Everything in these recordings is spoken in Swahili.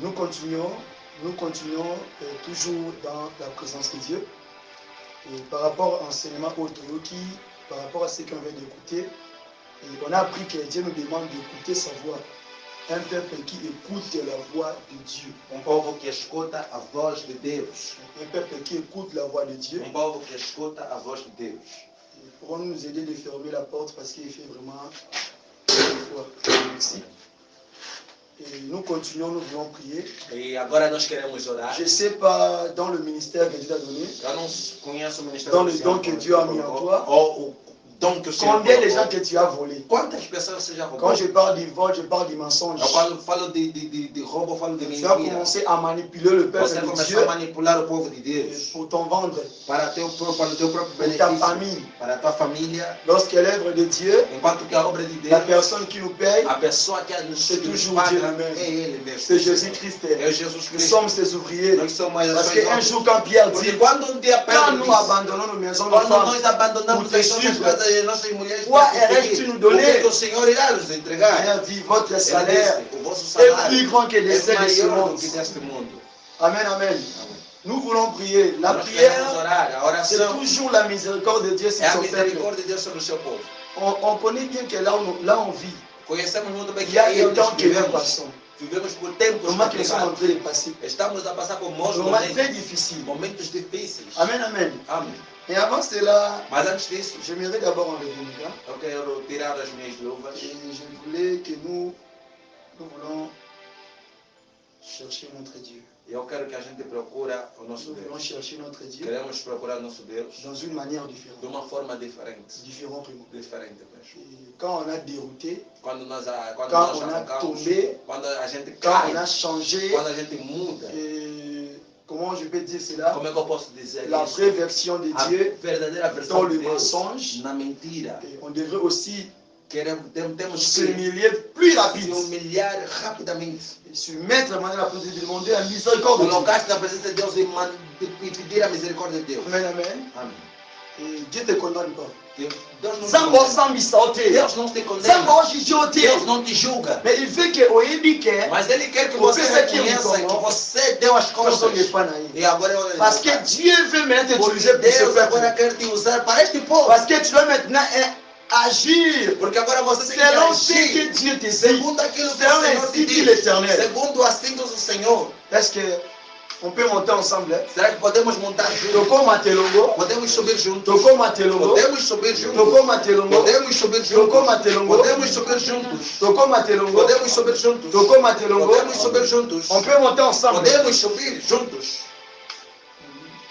Nous continuons toujours dans la présence de Dieu. Et par rapport à l'enseignement Otoyoki, par rapport à ce qu'on vient d'écouter, on a appris que Dieu nous demande d'écouter sa voix. Un peuple qui écoute la voix de Dieu. Povo que escuta a voz de Deus. Un peuple qui écoute la voix de Dieu. Povo que escuta a voz de Deus. Pourront nous aider de fermer la porte parce qu'il fait vraiment froid. Merci. Et nous continuons, nous voulons prier. E agora nós queremos orar. Je ne sais pas dans le ministère que Dieu t'a donné, Eu não conheço o ministério dans le don que Dieu a mis en toi, ou o dom que o Senhor combien de colocou. gens que tu as volé. Quantas pessoas você já roubou? Quand je parle du vol, je parle du mensonge. Eu falo de roubo, eu falo de Tu as mentira. commencé à manipuler le peuple Você de começou Dieu a manipular o povo de Deus pour t'en vendre, para o teu próprio pour ta benefício, famille. para a tua família. Lorsque l'œuvre de Dieu, Enquanto que a obra de Deus, la personne qui nous paye, a pessoa que nos c'est toujours paga Dieu lui-même. é Ele mesmo. C'est Jésus-Christ. É Jesus Nous Cristo. sommes ses ouvriers. Nós somos as Parce suas qu'un obras. jour, quand Pierre Porque dit, quando dia quand Pedro nous disse, abandonnons nos maisons, nos quando femmes, nós abandonamos pour te as nossas suivre, casas e as nossas mulheres, quoi para te irais-tu seguir, nous donner? o que o Senhor irá nos entregar. Pierre dit, votre Ele salaire disse, o vosso est salário plus grand que les é ceux de ce maior monde. do que deste mundo. Amen, amen. Nous voulons prier. La Nós queremos prière, orar. A c'est oração toujours la miséricorde de Dieu sur é a son peuple. misericórdia de Deus sobre o seu povo. On connaît bien que là on vit, Conhecemos muito bem il que y a aí des onde temps que nous vivemos, passons. vivemos por tempos Comment que nous sommes en complicados. train de passer. Estamos a passar por bons Moments très momentos, difficiles. momentos difíceis. Amen, amen. Amém. Et avant cela, Mas antes disso, j'aimerais d'abord enlever mes gants. eu quero tirar as minhas luvas. Et je voulais que nous voulons chercher notre Dieu. E eu quero que a gente procura o nosso Nous voulons Deus. chercher notre Dieu Queremos procurar o nosso Deus dans une manière de différente. uma forma diferente. Différentement. Diferente mesmo. Et quand on a dérouté, Quando nós quand on a arrancamos, tombé, quando a gente quand cai, on a changé, quando a gente muda, et comment je peux dire cela? como é que eu posso dizer La isso? vraie version de A Dieu verdadeira dans versão le de Deus mensonge. na mentira. Et on devrait aussi Temos se que humilier plus se rapide. humilhar rapidamente. Et se mettre maintenant à la place de demander la miséricorde de Dieu. Colocar-se na presença de Deus e pedir a misericórdia de Deus. Amen, amen. Amém. Et Dieu ne te condamne pas. Deus não te Zambo condena. sambi saute. Deus não te condena. Zambo jijote. Deus não te julga. Mais il veut que oyebi que Mas Ele quer que O você pensa que reconheça ele que você deu as nous sommes les costas. pas naïfs. E agora eu Parce que Dieu veut maintenant Porque t'utiliser pour ce Deus agora peuple. quer te usar para este povo. Parce que tu dois maintenant agir Porque agora você tem que selon ce que agir Dieu te dit. segundo aquilo que o Selon Senhor les te dit diz. l'Éternel. Segundo assim diz o Senhor. Est-ce que on peut monter ensemble? Hein? Será que podemos montar juntos? Toko matelongo. Podemos subir juntos? Toko matelongo. Podemos subir juntos? Toko matelongo. Podemos subir Toko juntos? matelongo. Podemos subir juntos? Toko matelongo. Podemos subir juntos? Toko matelongo. Podemos subir juntos? On peut monter ensemble. Podemos subir juntos?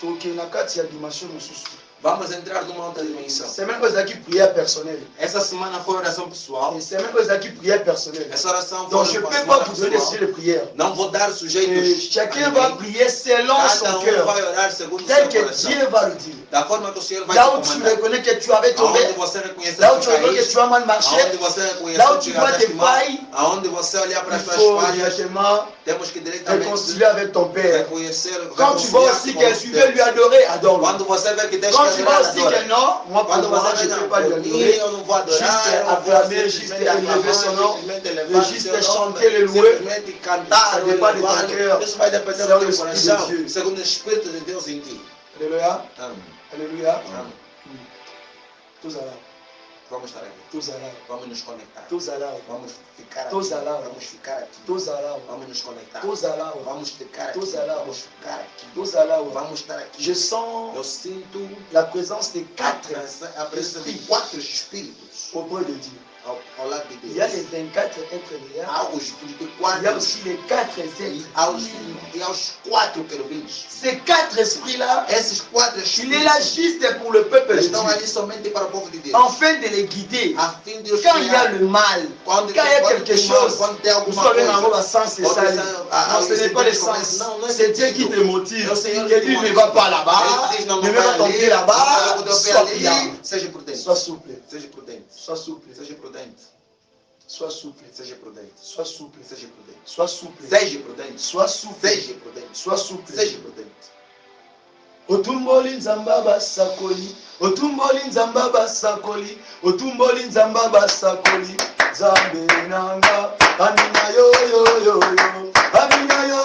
Toke na kati ya dimension mosusu. Vamos entrar numa outra dimensão. Semaine oyo ezalaki prière personnelle. Essa semana foi oração pessoal. Et semaine oyo ezalaki prière personnelle. Essa oração Donc foi je ne uma peux semana pas vous donner des pessoal. sujets de prière. Não vou dar Et sujeitos. chacun a va ninguém. prier selon Cada son cœur. vai orar segundo o Tel seu que coração. Dieu va le dire. Da forma que o Senhor vai Là te où tu comandar. reconnais que tu avais tombé, Aonde você reconhecer là où que tu reconnais que caíste, tu as mal marché, aonde você reconhecer là où que tu vois tes andaste mal, failles, aonde você olhar para il as suas faut falhas, directement temos que diretamente réconcilier avec ton Père. reconhecer, Quand tu vois aussi qu'elle suivait lui adorer, adore-le. Quando você vê que tens Quand que tu vois adorar, aussi adora. que non, moi pour Quando moi, você je vê ne peux não, pas lui por mim, adorer. eu não vou adorar, Juste eu não vou acclamer, juste simplesmente élever son nom, simplesmente elevar juste seu nome, chanter le louer. simplesmente cantar, Ça dépend de ton louvá-lo. cœur. Isso vai depender Selon do teu l'Esprit de coração, Dieu. segundo o Espírito de Deus em ti. Alléluia. Amém. Alléluia. Amém. Tous à l'heure. Vamos estar aqui. Tous à l'heure. Vamos nos conectar. Tous à l'heure. Vamos ficar aqui. Tous à l'heure. Vamos ficar aqui. Tous à l'heure. Vamos nos conectar. Tous à l'heure. Vamos ficar aqui. Tous à l'heure. Vamos ficar aqui. Tous à l'heure. Vamos estar aqui. Je sens Eu sinto la présence de quatre a presença de 4 espíritos auprès de Dieu. ao lado de Il y a les Deus. 24 êtres là. Há os 24 Il y a aussi les 4 e êtres. aos 4 querubins. Ces 4 esprits-là, Esses 4 il est là espíritos juste pour le peuple de estão Dieu. ali somente para o povo de Deus. Afin de les guider. A fim de os Quand il y a guiar. le mal, Quando quand il y a quelque chose, quando tem vous alguma savez, coisa. dans le sens, c'est ça. Non, ce n'est pas le sens. C'est Dieu qui te motive. Il dit ne va pas là-bas, Ele diz, não ne vai va pas tomber ali, là-bas. não vai Sois tomber ali. prudent. Seja prudente. Sois souple. Seja prudente. Sois souple. Seja prudente. Sois souple. Seja prudente. Sois souple. Seja prudente. Sois souple. Seja prudente. Sois souple. Seja prudente. Sois souple. Seja prudente. Otumboli nzamba basakoli, otumboli nzamba basakoli, otumboli nzamba basakoli, zambe nanga, amina yo yo yo yo, amina yo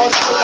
Amina.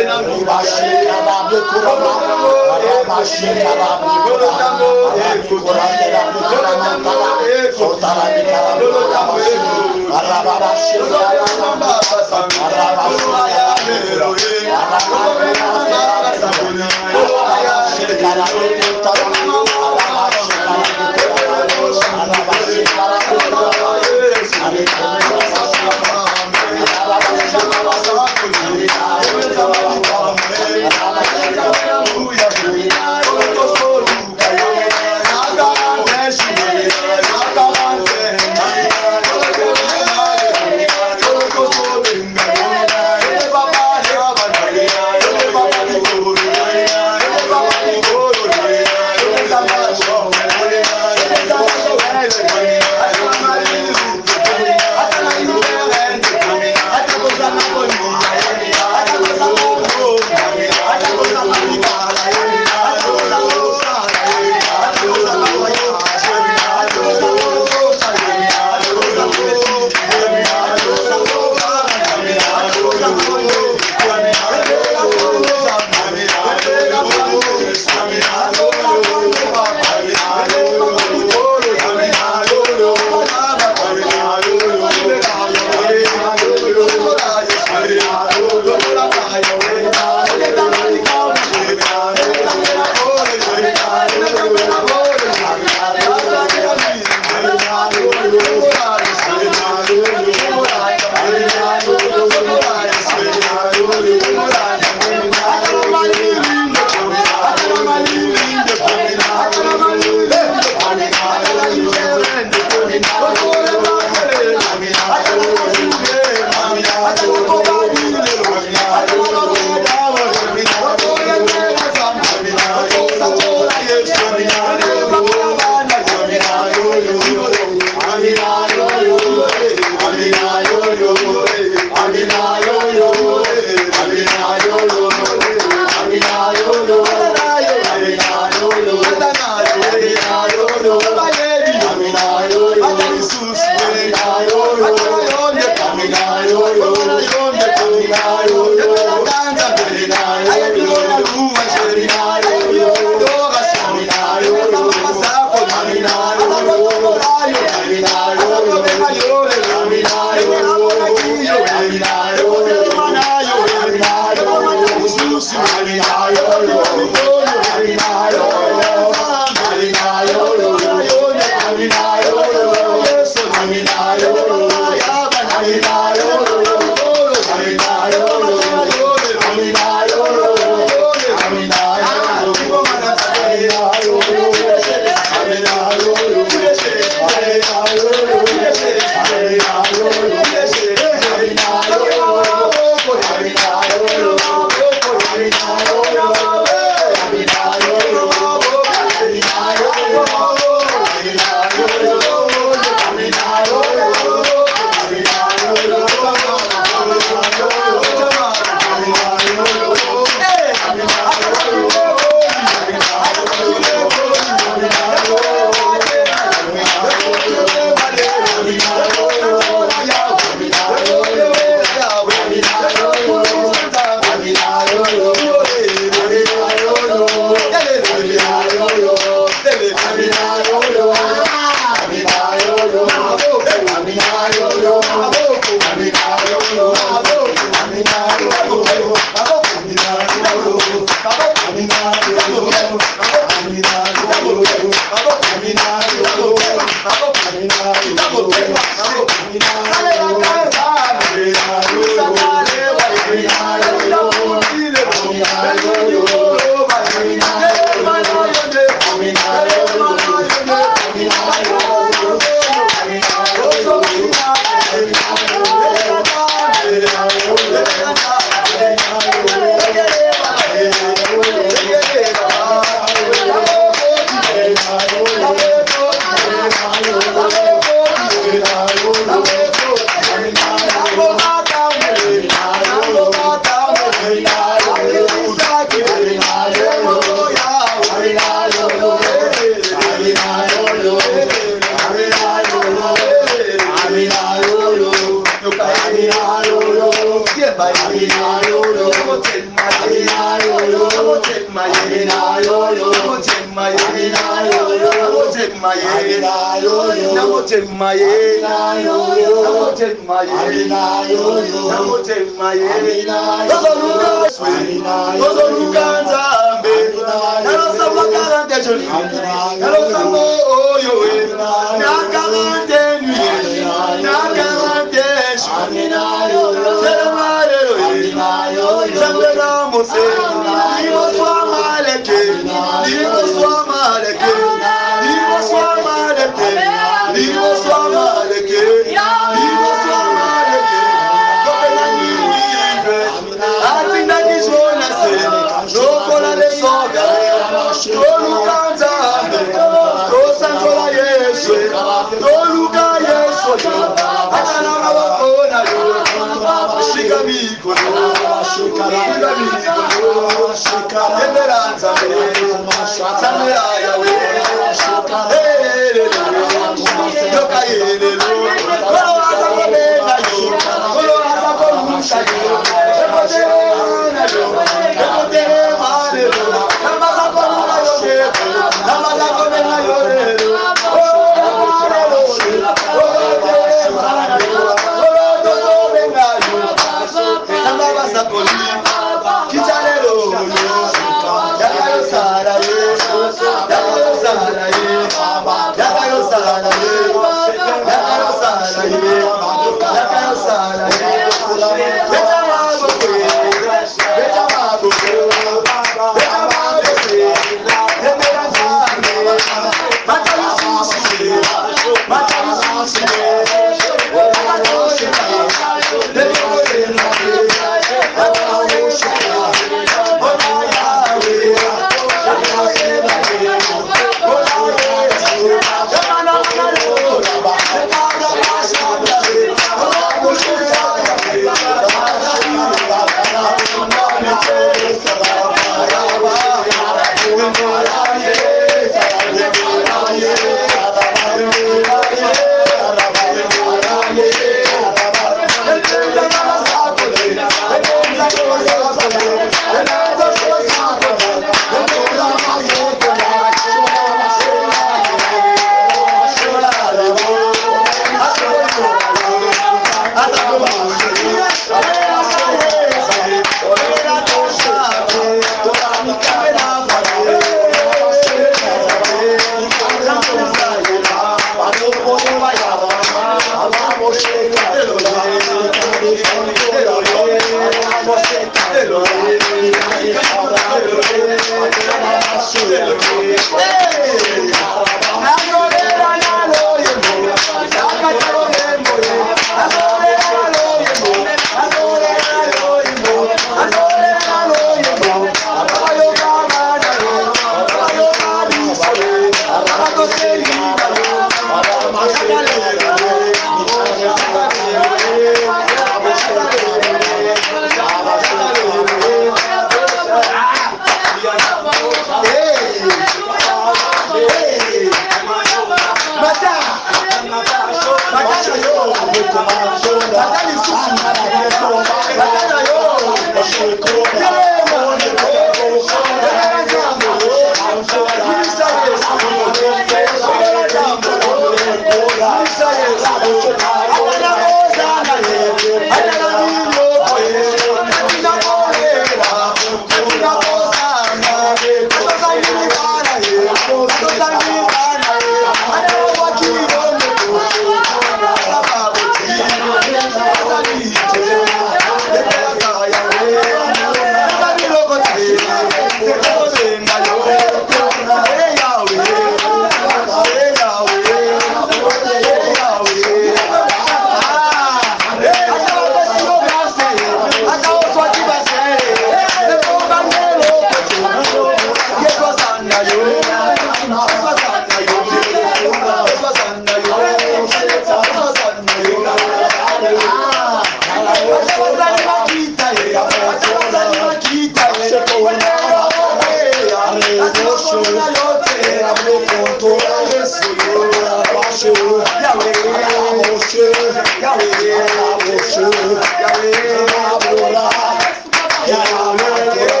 Yahweh,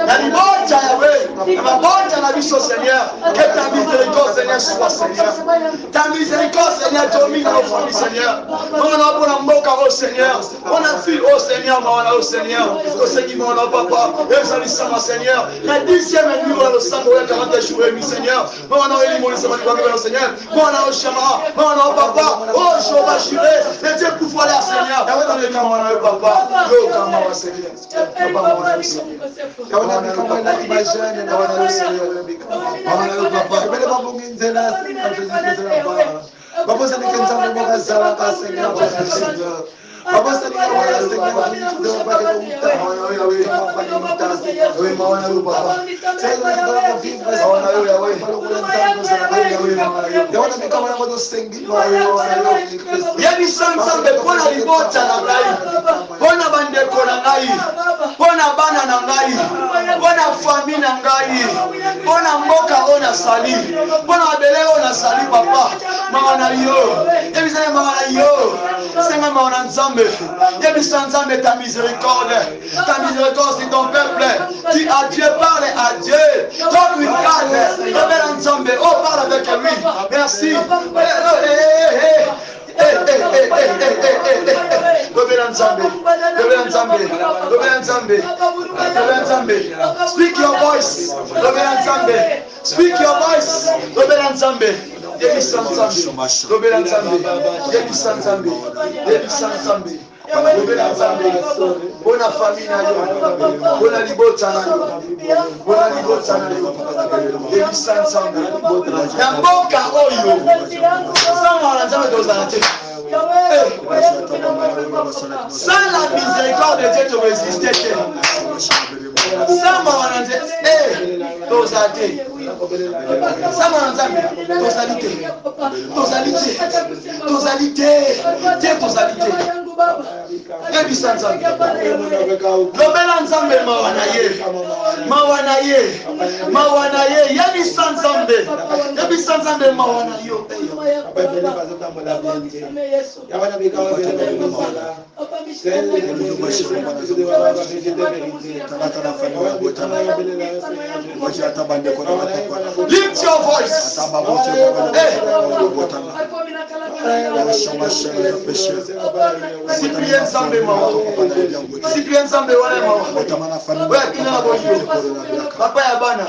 na libota Yahweh, na mabota na biso Seigneur, que ta miséricorde Seigneur soit Seigneur, ta miséricorde Seigneur domine nos familles Seigneur, on a pour la mboka oh Seigneur, on a vu oh Seigneur, oh Seigneur, oh Seigneur, mon papa, et ça nous Seigneur, la 10e nuit dans le sang de 40 jours et demi Seigneur, on a élimé le Seigneur, on a au Shama, on a papa, oh Jéhovah Jireh, et Dieu pour voir la Seigneur, on a le papa, yo comment Seigneur, papa mon Seigneur, on a le comment la imagine, on a le Seigneur, on a le papa, mais pas pour une zéla, Papa ça n'est qu'un temps de Seigneur, Seigneur. Papa ça n'est qu'un Seigneur, ta miséricorde, c'est ton peuple. Dis à Dieu, parle à Dieu. Donne lui calme. Rebelle ensemble. Oh, parle avec lui. Merci. Speak your voice. Speak your voice. Bona famille na yo, bona libota na yo, bona libota na yo, ebisanzambe, na mboka oyo, sama na nzambe tozala te. Sans la miséricorde de Dieu, tu résistais. Sans ma nzambe, tozala te. Sans ma nzambe, tozalité. Lobela nzambe mawana ye yebisa nzambe mawana yo lift your voice. Cyprien Nzambe wana mawa oya kina na boyo papa ya bana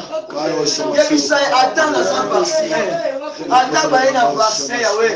yebisa ata na sa vaccin ata baye na vaccin yawe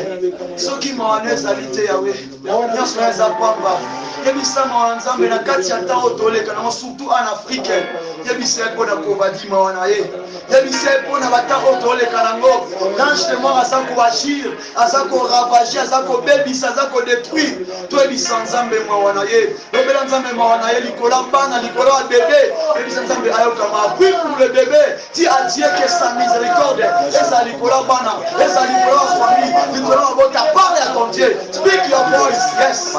soki mawana ezali te yawe nyonso eza pamba yebisa mawana Nzambe na kati ya ntango toleka nango surtout en Afrique yebisa mpona kobadima wana ye yebisa mpona batango toleka nango l'ange de mort aza koagir aza koravager aza kobebisa aza kodétruire toyebisa Nzambe mawana ye lobela Nzambe mawana ye likolo bana likolo ya bébé yebisa Nzambe ayokama oui pour le bébé dis à Dieu que sa miséricorde eza likolo bana eza likolo ya famille likolo ya bota parle à ton Dieu speak your voice yes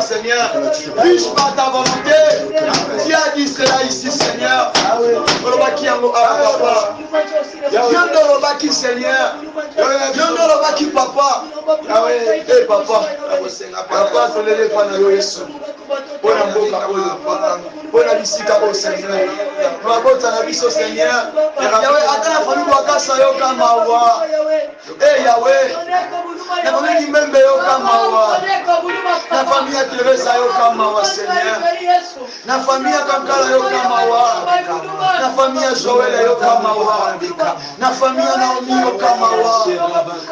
Seigneur, puis-je par ta volonté, tu as dit cela ici, Seigneur. Seigneur, papa, papa, papa, Bona bisika au Seigneur. Mabota na biso Seigneur. Yawe atana famille wakasa yo kamawa. Eh Yahweh. Na famille Kimembe yo kamawa. Na famille ya Teresa yo kamawa Seigneur. Na famille ya Kankala yo kamawa. Na famille ya Joël yo kamawa. Na famille ya Naomi yo kamawa.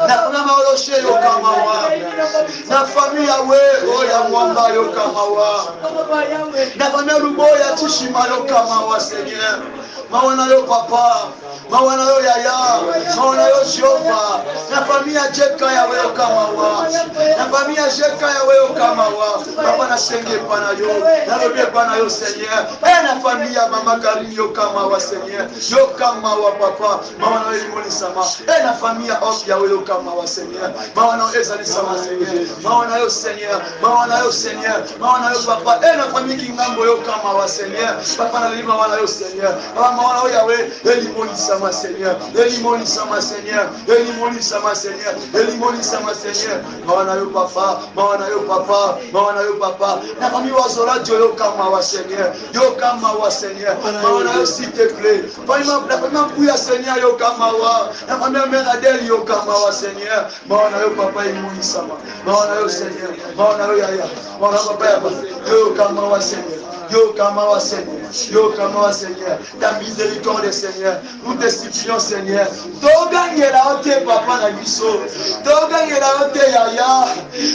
Na famille ya Oloshe yo kamawa. Na famille ya we o ya Mwamba yo kamawa. Na famille ya Luboya Tishima yo kamawa Seigneur. Mawana yo papa. Mawana yo yaya. Mawana yo Jehova. Na famille ya Jeka ya we yo kamawa. Na famille ya Jeka ya we yo kamawa. Papa na senge pana yo. Na lobe pana yo Seigneur. Na famille ya Mama Karim yo kamawa Seigneur. Yo kamawa papa. Mawana yo limoni sama. Na famille ya Op ya we yo kamawa Seigneur. Mawana yo ezali sama Seigneur. Mawana yo Seigneur. Mawana yo Seigneur. Mawana yo papa. Na famille Kingambo yo kamawa Seigneur. Papa na lima mawana yo Seigneur. Mawana yo Yahweh. Limoni sama Seigneur. Limoni sama Seigneur. Limoni sama Seigneur. Limoni sama Seigneur. Mawana yo papa. Mawana yo papa. Mawana yo papa. Na famille wa Zola Dieu yo kamawa Seigneur. Yo kamawa Seigneur. Mawana yo s'il te plaît. La famille Pouya Seigneur yo kamawa. La famille Meradel yo kamawa Seigneur. Mawana yo papa Limoni sama. Mawana yo Seigneur. Mawana yo yaya. Mawana papa yo kamawa Seigneur. Yo kamawa Seigneur. Yo kamawa Seigneur. Ta miséricorde Seigneur. Nous te supplions Seigneur. Togangela ote papa na biso. Togangela ote yaya.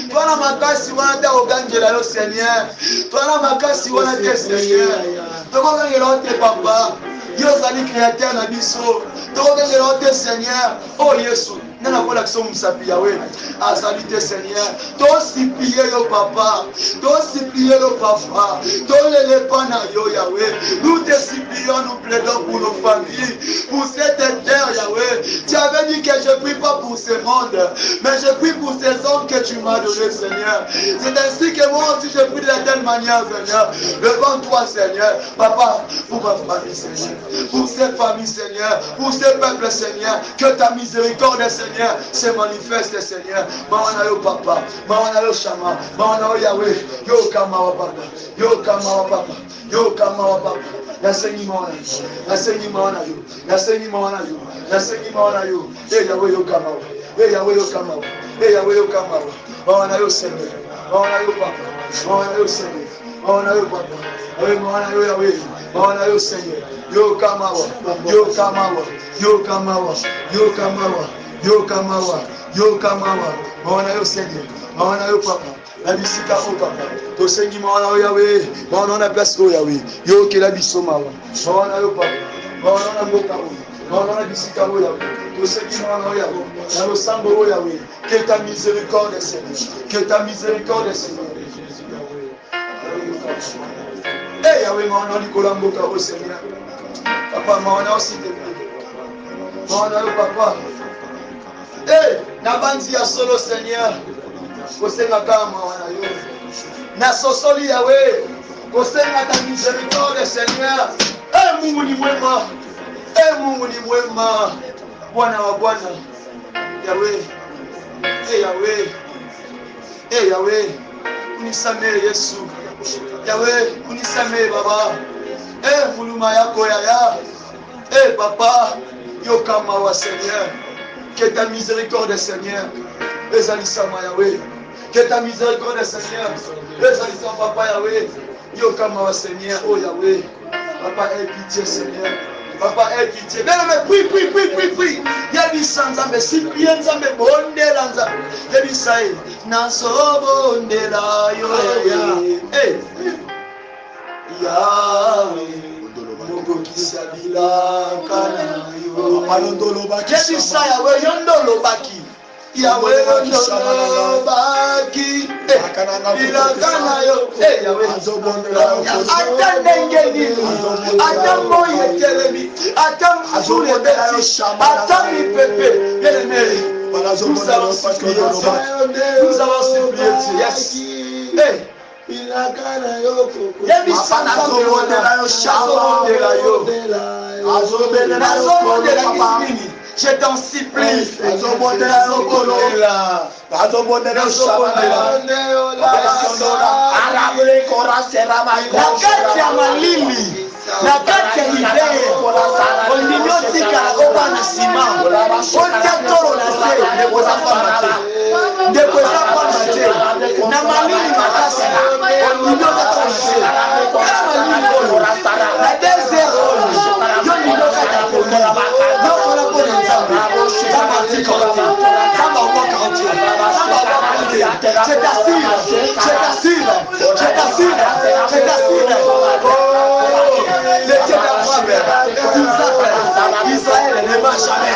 Toi na makasi wana ta ogangela yo Seigneur. Toi na makasi wana te Seigneur. Togangela ote papa. Yo zali créateur na biso. Togangela ote Seigneur. Oh Yesu. Nana kola kiso musapi Yahweh. Azali Seigneur. To supplier yo papa. To supplier yo papa. To lele pana yo Yahweh. Nous te supplions, nous plaidons pour nos familles, pour cette terre Yahweh. Tu avais dit que je prie pas pour ce monde, mais je prie pour ces hommes que tu m'as donnés Seigneur. C'est ainsi que moi aussi je prie de la telle manière Seigneur. Devant toi Seigneur. Papa, pour ma famille Seigneur. Pour cette famille Seigneur. Pour ce peuple Seigneur. Que ta miséricorde Seigneur se manifeste Seigneur. Mawana yo papa. Mawana yo shama. Mawana yo Yahweh. Yo kamawa papa. Yo kamawa papa. Yo kamawa papa. Nasengi mawana yo. Nasengi mawana yo. Nasengi mawana yo. Nasengi mawana yo. Yahweh yo kamawa. Yahweh yo kamawa. Yahweh yo kamawa. Mawana yo Seigneur. Mawana yo papa. Mawana yo Seigneur. Mawana yo papa. Mawana yo Yahweh. Mawana yo Seigneur. Yo kamawa. Yo kamawa. Yo kamawa. Yo kamawa. Yo kamawa. Yo kamawa. Mawana yo Seigneur. Mawana yo papa. La bisika o papa. To sengi mawana yo Yahweh. Mawana na place o Yahweh. Yo ke la biso mawa. Mawana yo papa. Mawana na mboka o. Mawana na bisika o Yahweh. To sengi mawana yo Yahweh. Na lo sambo o Yahweh. Que ta miséricorde Seigneur. Que ta miséricorde Seigneur. Eh Yahweh mawana likola mboka o Seigneur. Papa mawana aussi te plaît. Mawana yo papa. Eh na banzi ya solo Seigneur. Kosenga kama wana yo. Na sosoli Yahweh. Kosenga ta miséricorde Seigneur. Mungu ni mwema. Mungu ni mwema. Bwana wa Bwana. Yahweh. Yahweh. Yahweh. Unisamehe Yesu. Yahweh, unisamehe Baba. Muluma yako yaya. Papa, yo kama wa Seigneur. Que ta miséricorde Seigneur. Ezalisama Yahweh. Que ta miséricorde Seigneur. Ezalisama Papa Yahweh. Yo kama wa Seigneur. Oh Yahweh. Papa, aie pitié Seigneur. Papa, aie pitié. Mais prie. Yabi sanzambe sipiye nzambe bondela nza. Yabi sai. Naso bondela yo Yahweh. Yahweh. Mungu kisabila kana yo. Alondolo baki. Yabi sai Yahweh yondolo baki. Yahweh yondolo baki. Ilakana yo. Yahweh. Atandenge nini. Atambo yetelemi. Atambo beti. Atami pepe. Yelemeri. Nous avons supplié. Nous avons supplié. Yes. Ilakana yo. Yebi sanzambe wondela yo. Shazobondela yo. Azobondela kismini. Je t'en supplie. Nakati ya malili, nakati ya idee, ondinyotika oba na sima, otia tolo na se ndeko eza pamba te ndeko eza pamba te na malili makasi olingi oza tolo na se kala malili oyo na 2 heures oyo yo lingi okata poni yo mpona mpona nzambe nzambe atika oti nzambe akwaka oti nzambe akwaka oti je t'assure le Dieu d'Abraham, d'Isaac, d'Israël ne va jamais.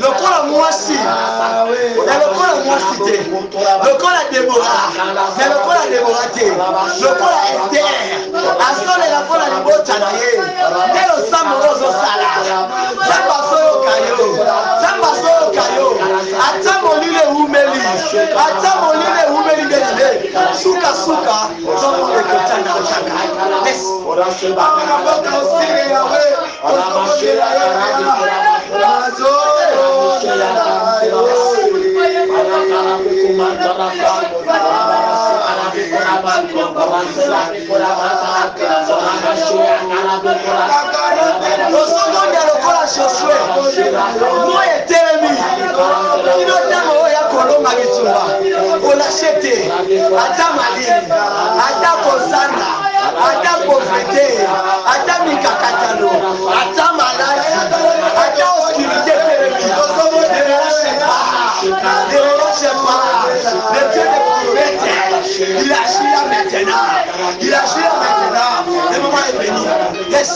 Lokola mwasi na lokola mwasi te lokola Deborah na lokola Deborah te lokola Esther asolela mpona libota na ye nde losambo ozosala nzambe azoyoka yo ata molile ewumeli betile sukasuka zomona ekotanga otanga osomonde lokola Josué mo etelemi kino ntango oyo ya kolonga bitumba olashe te ata malili ata kozanga ata pauvreté ata mikakatano ata maladi ata obscurité telemi osomonde ne lâche pas le Dieu des prophètes il agit là maintenant le moment est venu yes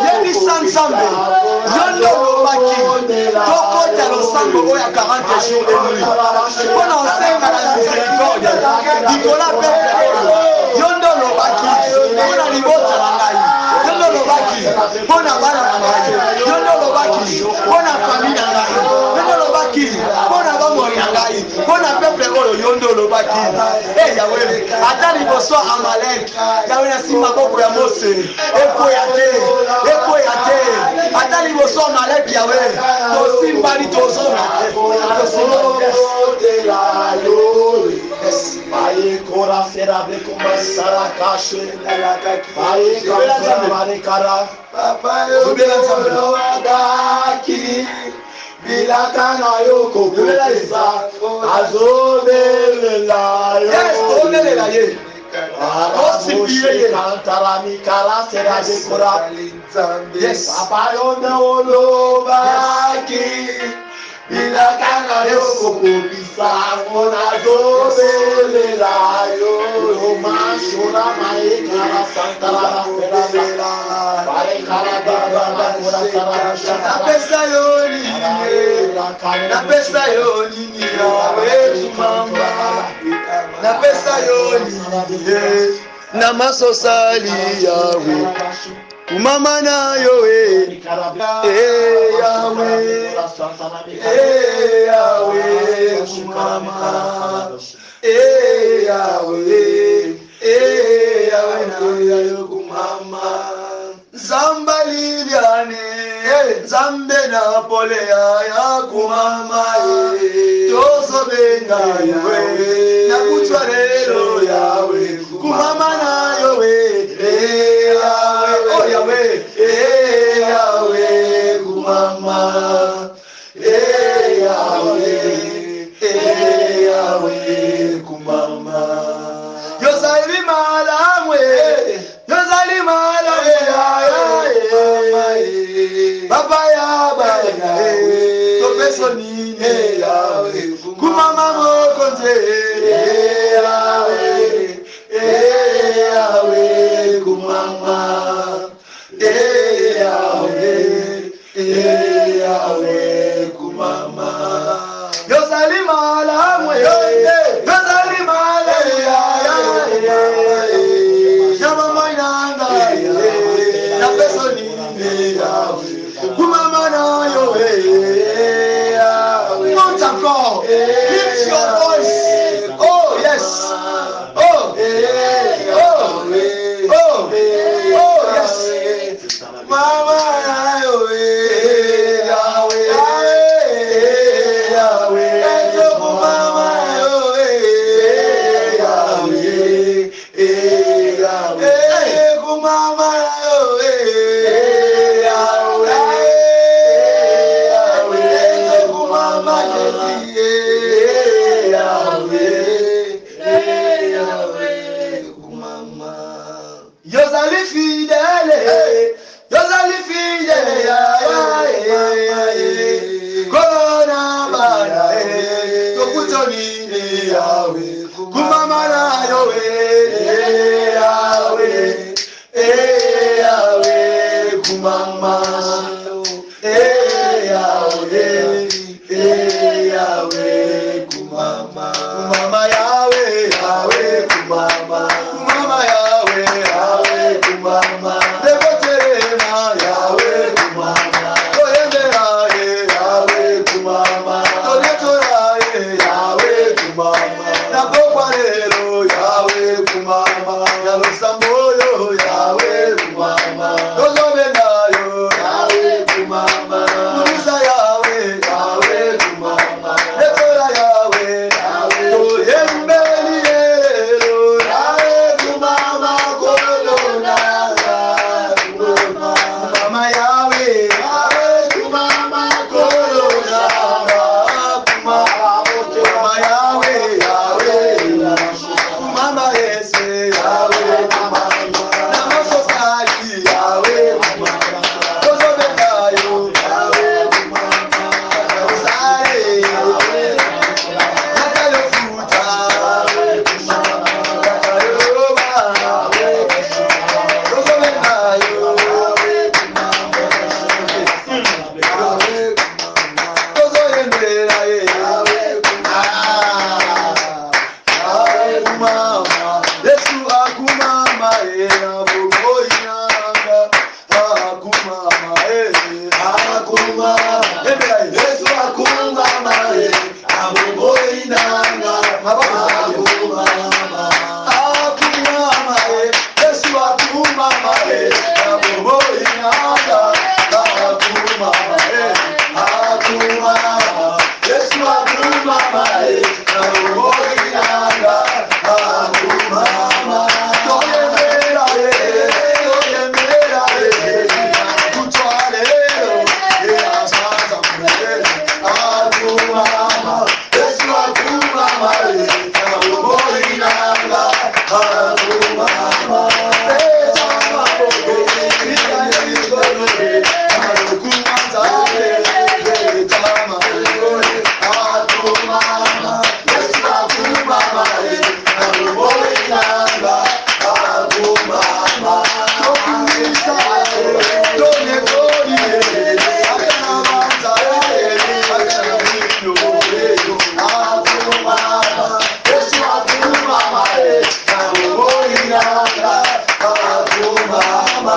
yebisa nzambe yondo olobaki tokota losambo oyo ya 40 jours enui mpona osenga na miséricorde likola pepe oyo yondo olobaki mpona libota na ngai yondo olobaki mpona bana na ngai yondo olobaki mpona fami na ngai yondo olobaki mpona bamoi na ngai mpona pepe oyo yondo olobaki yawe ata liboso Amalek yawe na nsima maboko ya Mose ekoya te ata liboso Amalek yawe tosimbani tozonga Bilakana yoko kubeleza azobelela yo yes obelela ye osipie kantarami kala sera dekora yes apayone olobaki bilakana yoko kubisa ona azobelela yo mashura mai kala santara fera pare kala baba kora sara napesa yo nini yawe mama napesa yo nini na masosali yawe kumama na yo yawe kumama yawe na yo kumama zamba livya Zambe na pole ya kumama Tozo benga yawe Na kuchwa lelo yawe Kumama na yowe yawe Oh yawe yawe kumama yawe kumama Yozali malamwe Baba ya baya Topeso nine yawe Kumama mokonze yawe kumama yawe kumama Yozali malamwe Yozali malamwe Yamama inanga Na peso nine yawe Kumama na yowe Not encore Lift your voice Oh yes Oh yes Mama na yowe Yozali fidele Corona bana Tokuto nini yawe Kumama na yowe yawe kumama yawe kumama Kumama yawe kumama Kumama yawe kumama Dekoterema yawe kumama Toyembera yawe kumama Toletora yawe kumama Nakokwarelo yawe kumama Yalosamboyo yawe kumama Tozobenayo yawe kumama Munisa yawe kumama Letora yawe Toyembeli yelo yawe kumama Kolona Kumama yawe kumama Kolona Kumama yawe Kumama yese yawe kumama Namasosali yawe kumama Tozobenayo yawe kumama Usare Nakayofuta Nakayoba Tozobenayo Tozoyendera yawe kumama Yesu akumama Abogoyanga akumama akumama Yesu akumama Abogoyanga akumama Yesu akumama Abogoyanga akumama Yesu akumama Abogoyanga akumama Mama,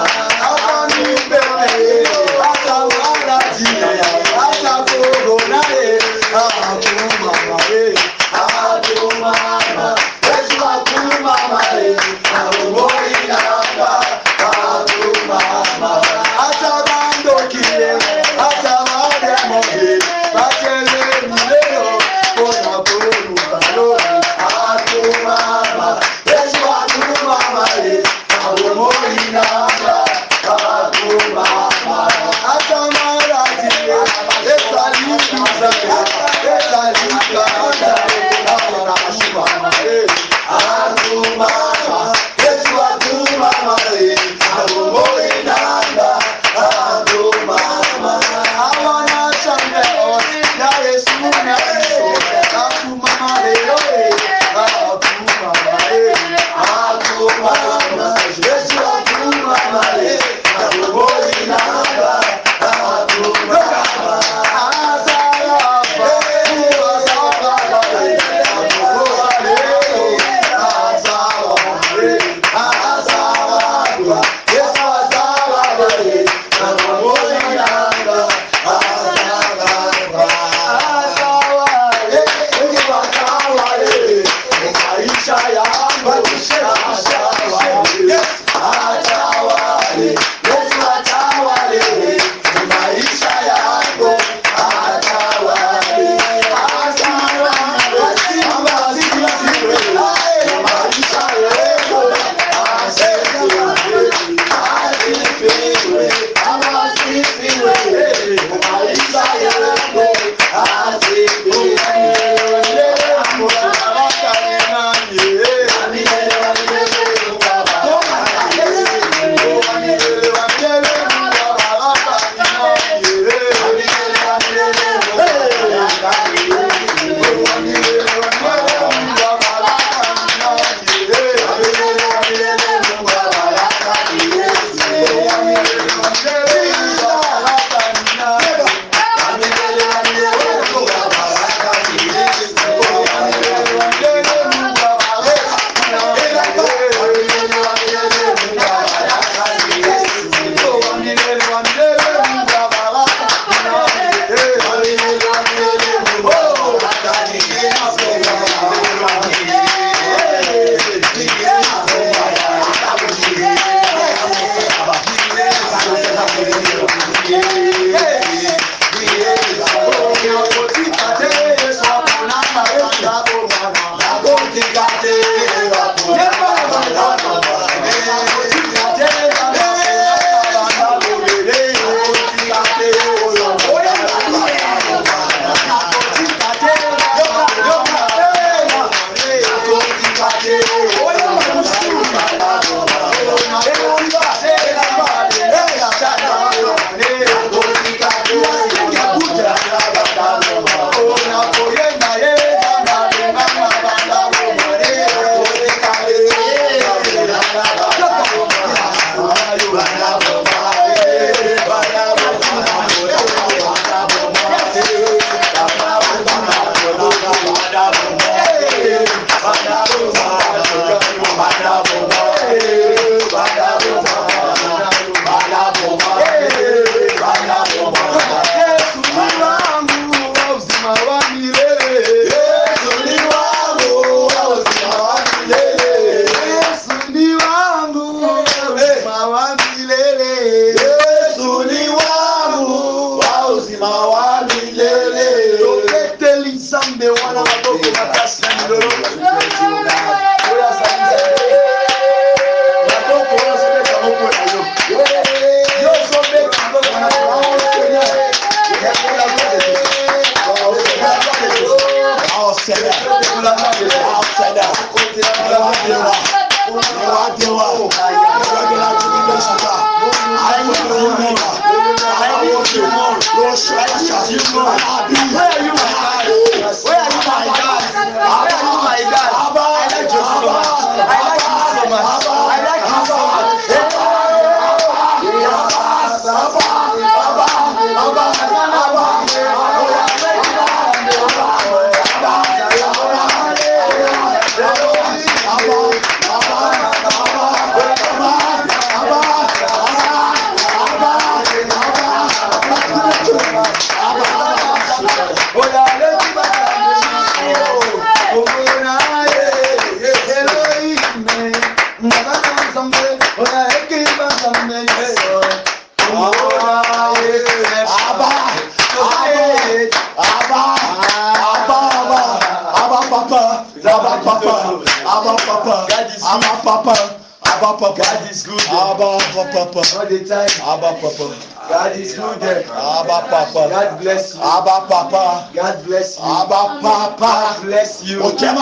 God is good. Abba, Papa. All the time. Abba, Papa. God is good. Abba, Papa. God bless you. Abba, Papa. God bless you. Abba, Papa. God bless you. God bless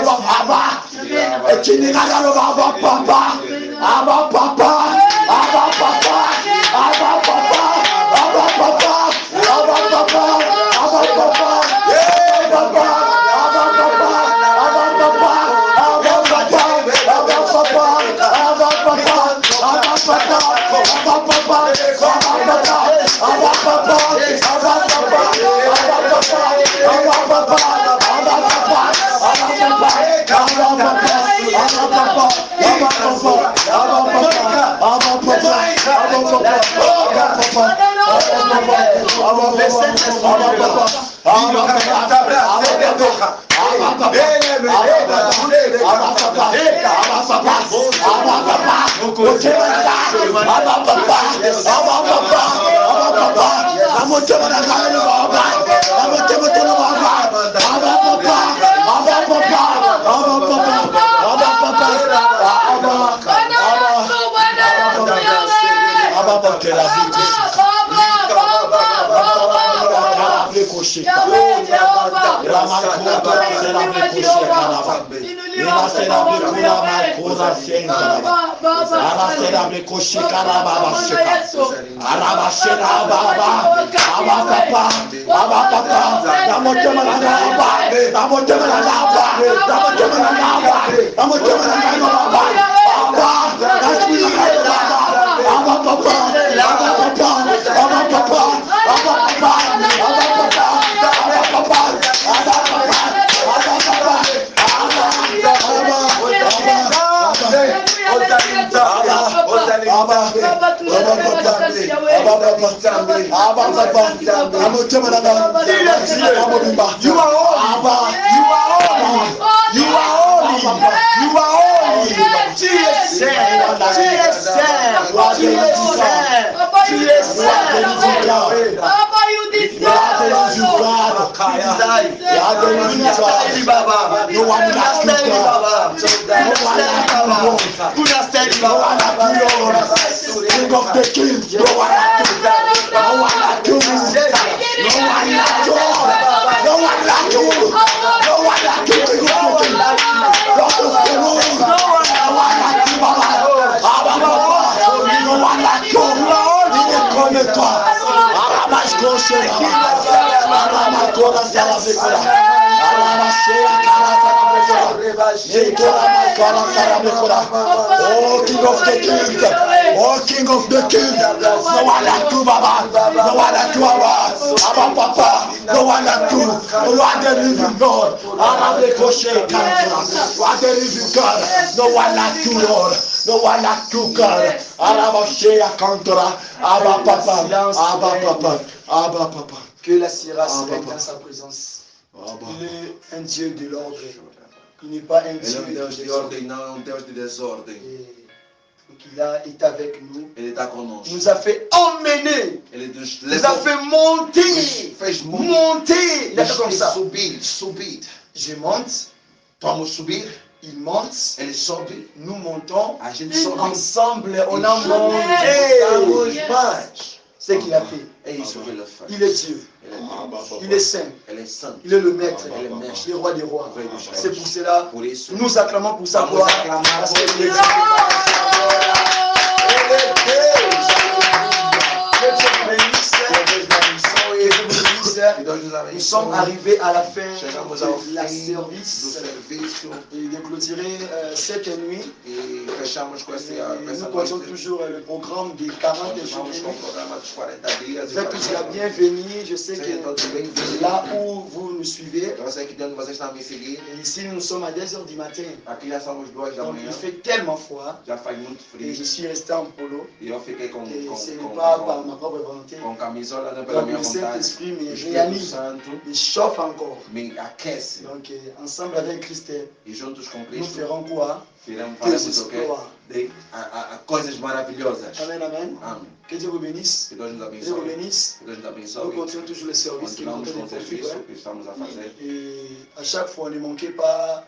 you. Abba, Abba, Papa. Abba, Papa. Abba, Papa. Abba, Papa. Abba, Papa. Abba, Papa. Abba, Papa. Yeah, Papa. Abba, Papa. Abba, Papa. Abba, Papa. Abba, Papa. Abba, Papa. Abba, Papa. Abba, Papa. Abba, Papa. Oh, King of the King, oh King of the King, no one like you, Baba, no one like you, Baba, Abba Papa, no one like you, you are the living God, Abba the Koshe, you are the living God, no one like you, Lord, no one like you, God, Abba Shea Kantora, Abba Papa, Abba Papa, Abba Papa. Que la Syrah règne dans sa présence. Il est un Dieu de l'ordre. Il n'est pas un Dieu de désordre. Donc il est avec nous. Ele está conosco. Il nous a fait emmener. Ele nos Il nous a fait monter. Fez monter. Il a fait comme ça. Subir. Je monte. Vamos subir. Il monte. Ele sobe. Nous montons. A gente sobe. Ensemble, on a monté. Ce qu'il a fait. Il est Dieu. Il est saint. Il est le maître. Il est roi des rois. C'est pour cela nous acclamons pour sa gloire. Parce que Dieu est Dieu. Nous sommes arrivés à la fin de la service et de clôturer cette nuit. Et nous continuons toujours le programme des 40 jours. Faites tous la bienvenue. Je sais que là où vous nous suivez, et ici nous sommes à 2h du matin. Donc il fait tellement froid. Et je suis resté en polo. Et ce n'est pas par ma propre volonté. Donc le Saint-Esprit me réanime, me chauffe encore. Donc ensemble avec Christ, nous ferons quoi? Des exploits. Coisas maravilhosas. Amen, amen. Amém. Que Dieu vous bénisse. Que Deus nos Que Dieu vous abençoe. bénisse. Que Deus nos Nous abençoe. continuons toujours le service que nous Continuamos com o serviço faisons. que estamos a fazer. Et à chaque fois, ne manquez pas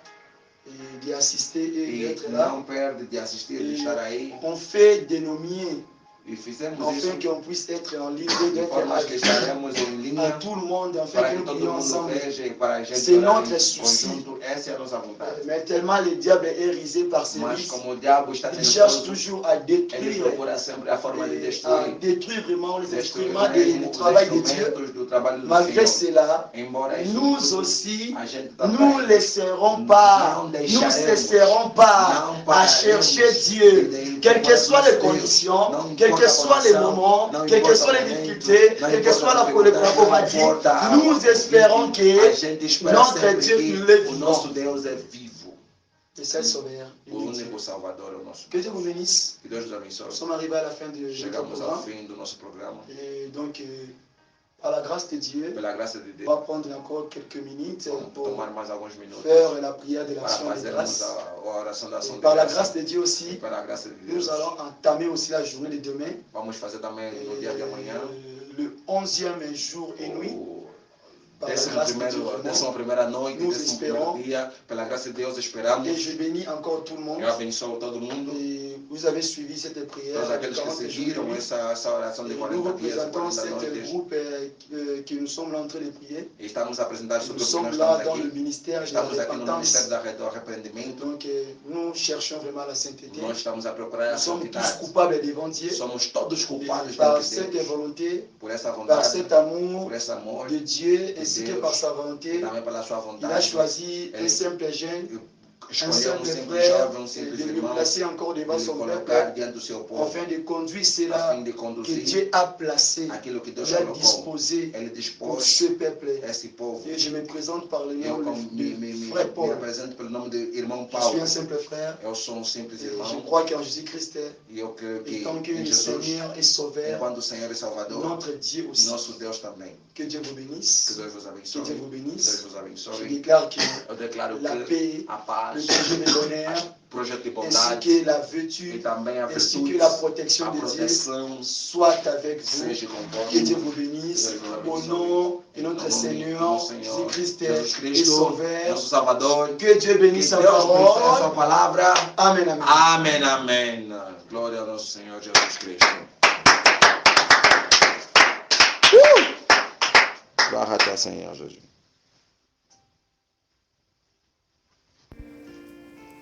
d'y assister et E d'être là. não perde de assistir, de estar aí. On fait dénommer E fizemos afin isso qu'on puisse être en ligne, de d'être forma que estaremos em à linha tout le monde, afin para que que nous todo prions mundo ensemble. veja e para a gente C'est orar notre em souci. conjunto. Essa é a nossa vontade. Mais tellement le diable est risé par ses Mas vices, como o diabo está il cherche nervoso, toujours à ele détruire, procura sempre a forma de à destruir. détruire vraiment les Destruir instruments mesmo du os travail de Dieu. instrumentos do trabalho do Malgré Senhor. cela, Embora isso nous tudo, aussi, a gente nous também ne laisserons pas, não nous deixaremos, cesserons pas não à pararemos chercher Dieu, de quelles que soient les Deus, conditions, não quelles que importa a soient les condição, moments, não quelles que importa soient o les momento, difficultés, não quelle que importa soit a la dificuldade, problématique, não importa a nous espérons a que gente espera notre sempre Dieu, que il est o nosso vivant. Deus é vivo. Et c'est le sauveur. O único Salvador é o nosso Que Deus. Dieu vous bénisse. Que Deus nos abençoe. Nous sommes arrivés à la fin de notre Chegamos ao programme. fim do nosso programa. Et donc, par la grâce de Dieu, Pela graça de on Deus, va prendre encore quelques minutes vamos pour tomar mais alguns minutos faire la prière de para l'action de fazermos grâce. a oração da ação Et de par la graça. grâce de Dieu E aussi, pela graça de Deus, nous allons entamer aussi la journée de demain. vamos fazer também no dia de amanhã Le 11e jour et nuit. o Par la grâce de Dieu, décima primeira noite, Nous décimo primeiro espérons. dia. Pela graça de Deus esperamos. Et je bénis encore tout le monde. Eu abençoo todo mundo. Et vous avez suivi cette prière. Todos aqueles que seguiram essa oração de Nous 40 dias, représentons 40 ce noites. groupe que nous sommes là en train de prier. E estamos a apresentar Nous sobre o que sommes nós là estamos dans le aqui. ministère de la Estamos aqui no Ministério repentance. do Arrependimento. Donc nous cherchons vraiment la sainteté. Nós estamos a procurar a Nous sommes tous santidade. coupables devant Dieu. Somos todos culpados Par diante de cette Deus. volonté, Por essa par vontade, cet amour por esse amor, de Dieu, de ainsi que Deus, par sa e volonté, também pela sua il a vontade. choisi un Ele simple jeune, un escolheu simple simples frère, jovem, um simples de le irmão, placer encore de devant lhe son colocar peuple, diante do seu povo, afin de conduire a cela fim de que conduzir Dieu a placé, aquilo que Deus il a colocou. disposé Ele pour dispôs ce peuple. esse povo. Et je me présente par le nom Eu de frère me Paul. apresento pelo nome de irmão Je suis Paulo. un simple frère. Eu sou um simples Et irmão. je crois qu'en Jésus-Christ, E eu creio que étant que em le Jesus, Seigneur est sauveur, enquanto o Senhor é Salvador, notre Dieu aussi. nosso Deus também. Que Dieu vous Que bénisse. Deus vos Que abençoe. Dieu vous Que Deus bénisse. vos Je abençoe. déclare que Eu declaro la que paix, a paz, le projet de bonheur, o projeto de ainsi bondade que la e vertu, também a ainsi virtude, que la protection a de Dieu proteção soit avec vous. seja convosco. Que Dieu vous bénisse. Que Deus vos Au abençoe. nom de Em notre nome Seigneur do Senhor Jésus-Christ Jesus et Cristo, Sauveur. nosso Salvador. Que Dieu Que bénisse Deus sa abençoe a sua parole. palavra. Amen, amen. Amém, amém. Glória ao nosso Senhor Jesus Cristo. Glória a Deus, Senhor Jesus.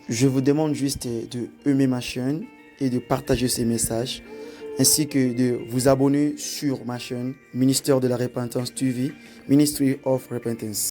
Je vous demande juste de aimer ma chaîne et de partager ces messages, ainsi que de vous abonner sur ma chaîne Ministère de la Repentance TV, Ministry of Repentance.